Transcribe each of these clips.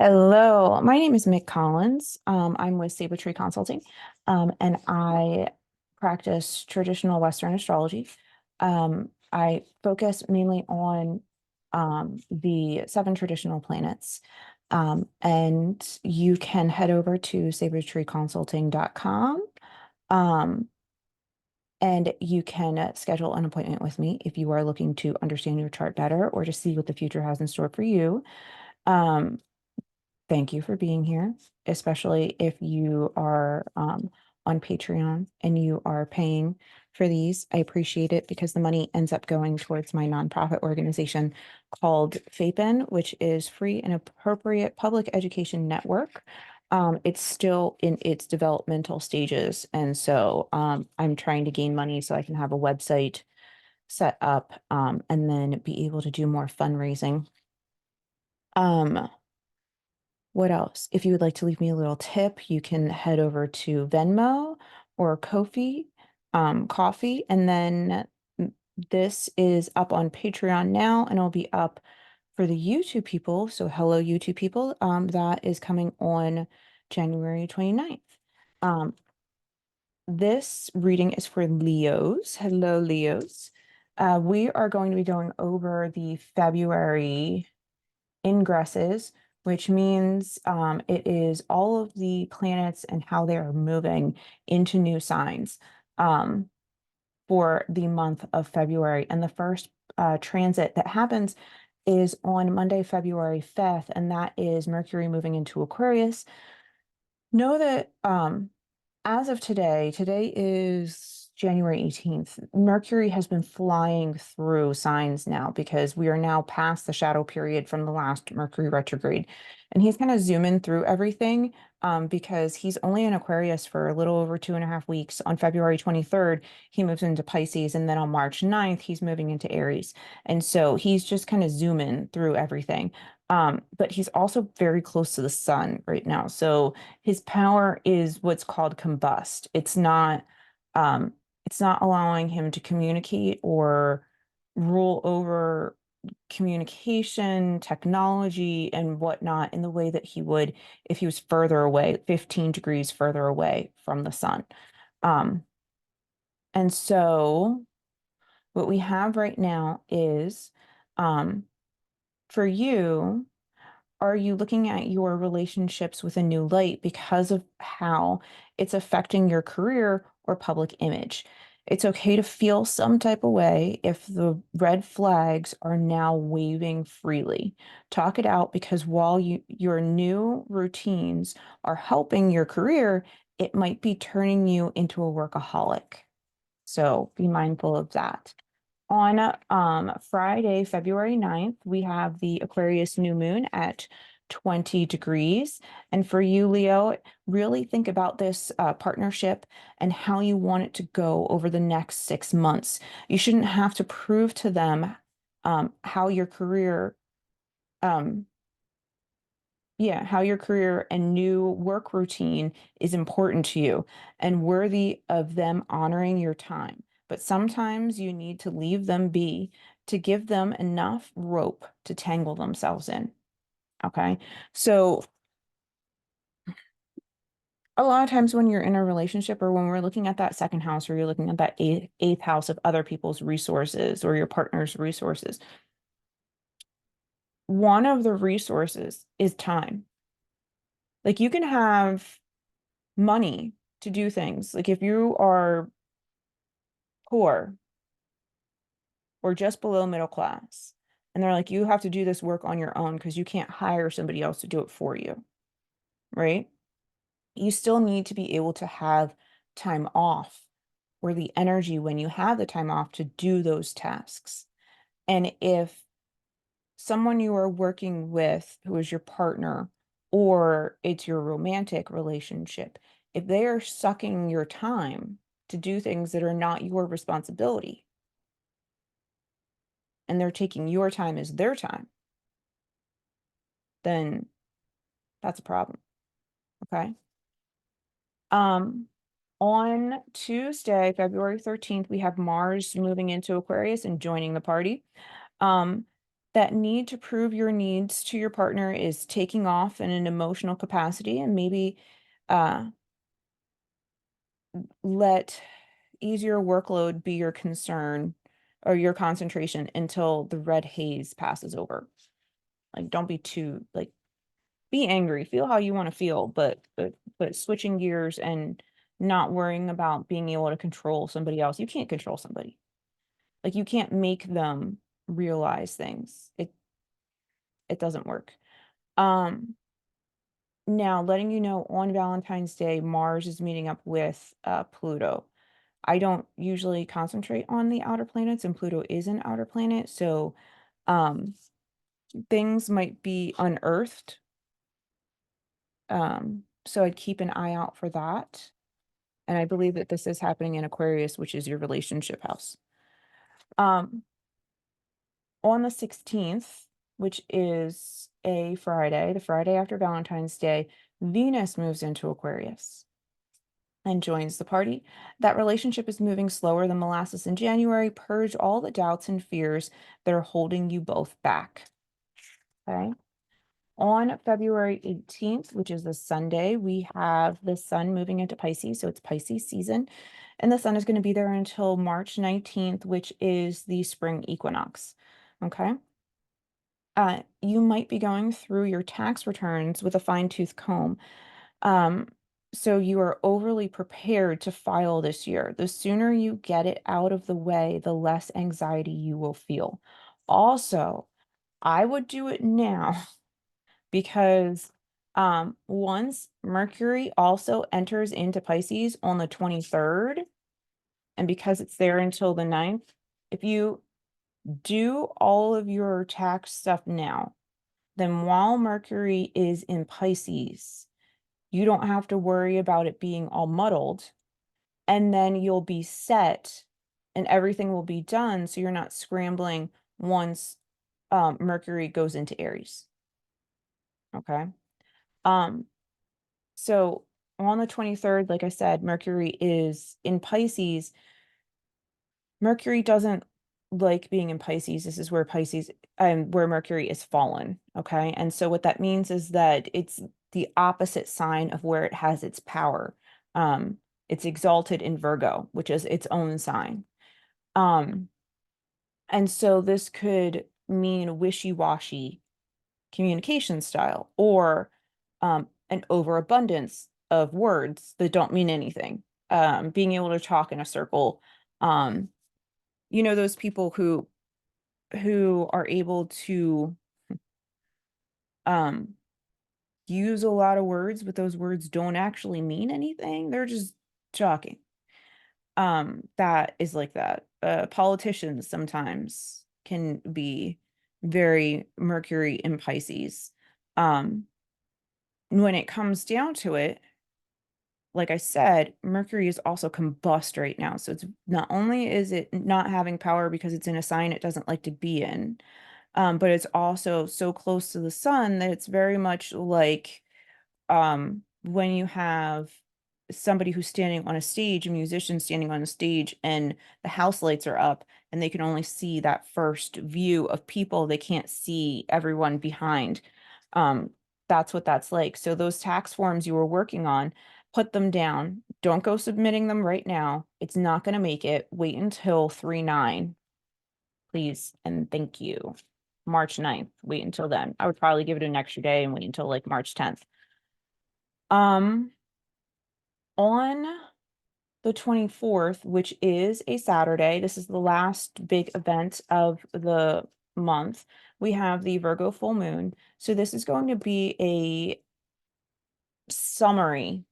Hello, my name is Mick Collins. I'm with Tree Consulting, and I practice traditional Western astrology. I focus mainly on the seven traditional planets. And you can head over to sabretreeconsulting.com. Um, and you can schedule an appointment with me if you are looking to understand your chart better or to see what the future has in store for you. Um, Thank you for being here, especially if you are on Patreon and you are paying for these. I appreciate it because the money ends up going towards my nonprofit organization called FAPEN, which is Free and Appropriate Public Education Network. It's still in its developmental stages, and so I'm trying to gain money so I can have a website set up and then be able to do more fundraising. Um, What else? If you would like to leave me a little tip, you can head over to Venmo or Coffee, and then this is up on Patreon now, and it'll be up for the YouTube people. So hello, YouTube people. That is coming on January 29th. Um, this reading is for Leos. Hello, Leos. We are going to be going over the February ingresses, which means it is all of the planets and how they are moving into new signs for the month of February. And the first transit that happens is on Monday, February 5th, and that is Mercury moving into Aquarius. Know that as of today is January 18th. Mercury has been flying through signs now because we are now past the shadow period from the last Mercury retrograde. And he's kind of zooming through everything because he's only in Aquarius for a little over 2.5 weeks. On February 23rd, he moves into Pisces. And then on March 9th, he's moving into Aries. And so he's just kind of zooming through everything. But he's also very close to the sun right now. So his power is what's called combust. It's not allowing him to communicate or rule over communication, technology, and whatnot in the way that he would if he was further away, 15 degrees further away from the sun. Um, and so what we have right now is um, for you. Are you looking at your relationships with a new light because of how it's affecting your career or public image? It's okay to feel some type of way if the red flags are now waving freely. Talk it out because while your new routines are helping your career, it might be turning you into a workaholic. So be mindful of that. On Friday, February 9th, we have the Aquarius new moon at 20 degrees. And for you, Leo, really think about this partnership and how you want it to go over the next 6 months. You shouldn't have to prove to them how your career, um, how your career and new work routine is important to you and worthy of them honoring your time. But sometimes you need to leave them be to give them enough rope to tangle themselves in. Okay. So a lot of times when you're in a relationship or when we're looking at that second house or you're looking at that eighth house of other people's resources or your partner's resources, one of the resources is time. Like you can have money to do things. Like if you are poor or just below middle class, and they're like, you have to do this work on your own because you can't hire somebody else to do it for you, right? You still need to be able to have time off or the energy when you have the time off to do those tasks. And if someone you are working with who is your partner or it's your romantic relationship, if they are sucking your time to do things that are not your responsibility and they're taking your time as their time, then that's a problem. Okay. Um, on Tuesday, February 13th, we have Mars moving into Aquarius and joining the party. Um, That need to prove your needs to your partner is taking off in an emotional capacity, and maybe uh, let easier workload be your concern or your concentration until the red haze passes over. Like, don't be too like be angry, feel how you want to feel, but switching gears and not worrying about being able to control somebody else. You can't control somebody. Like, you can't make them realize things. It doesn't work. Um Now, letting you know, on Valentine's Day, Mars is meeting up with Pluto. I don't usually concentrate on the outer planets, and Pluto is an outer planet, so um, things might be unearthed. So I'd keep an eye out for that. And I believe that this is happening in Aquarius, which is your relationship house. Um, on the 16th, which is a Friday, the Friday after Valentine's Day, Venus moves into Aquarius and joins the party. That relationship is moving slower than molasses in January. Purge all the doubts and fears that are holding you both back. Okay. On February 18th, which is the Sunday, we have the sun moving into Pisces. So it's Pisces season. And the sun is going to be there until March 19th, which is the spring equinox. Okay. You might be going through your tax returns with a fine-tooth comb. Um, so you are overly prepared to file this year. The sooner you get it out of the way, the less anxiety you will feel. Also, I would do it now because once Mercury also enters into Pisces on the 23rd, and because it's there until the 9th, if you do all of your tax stuff now, then while Mercury is in Pisces, you don't have to worry about it being all muddled. And then you'll be set and everything will be done. So you're not scrambling once Mercury goes into Aries. Okay. Um, so on the 23rd, like I said, Mercury is in Pisces. Mercury doesn't like being in Pisces. This is where where Mercury is fallen. Okay. And so what that means is that it's the opposite sign of where it has its power. Um, it's exalted in Virgo, which is its own sign. Um, and so this could mean wishy-washy communication style or an overabundance of words that don't mean anything. Being able to talk in a circle. Um, those people who are able to um use a lot of words, but those words don't actually mean anything. They're just talking. That is like that. Politicians sometimes can be very Mercury in Pisces. Um, when it comes down to it, like I said, Mercury is also combust right now. So it's not only is it not having power because it's in a sign it doesn't like to be in, but it's also so close to the sun that it's very much like when you have somebody who's standing on a stage, a musician standing on a stage, and the house lights are up, and they can only see that first view of people. They can't see everyone behind. Um, that's what that's like. So those tax forms you were working on, put them down. Don't go submitting them right now. It's not going to make it. Wait until 3/9, please, and thank you. March 9th. Wait until then. I would probably give it an extra day and wait until like March 10th. Um, on the 24th, which is a Saturday, this is the last big event of the month. We have the Virgo full moon. So this is going to be a summary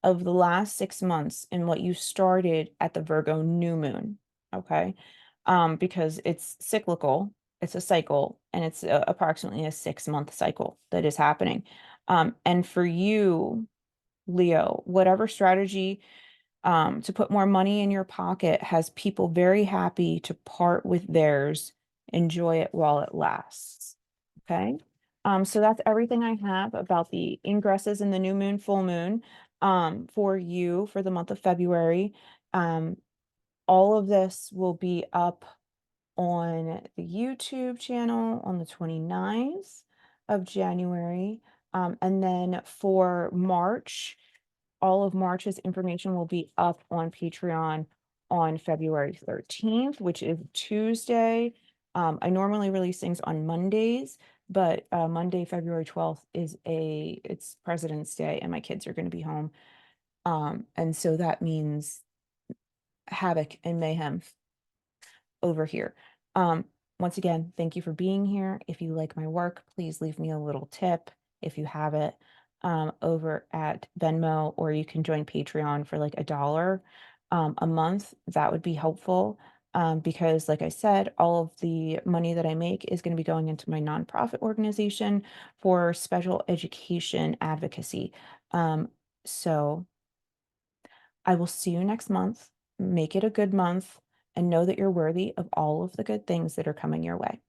of the last 6 months and what you started at the Virgo new moon. Okay. Because it's cyclical, it's a cycle, and it's approximately a 6-month cycle that is happening. And for you, Leo, whatever strategy to put more money in your pocket has people very happy to part with theirs, enjoy it while it lasts. Okay. So that's everything I have about the ingresses in the new moon, full moon, for you for the month of February. Um, all of this will be up on the YouTube channel on the 29th of January. And then for March, all of March's information will be up on Patreon on February 13th, which is Tuesday. I normally release things on Mondays, but Monday, February 12th it's President's Day and my kids are going to be home. And so that means havoc and mayhem over here. Um, Once again, thank you for being here. If you like my work, please leave me a little tip if you have it over at Venmo, or you can join Patreon for like $1 a month. That would be helpful because, like I said, all of the money that I make is going to be going into my nonprofit organization for special education advocacy. So I will see you next month. Make it a good month and know that you're worthy of all of the good things that are coming your way.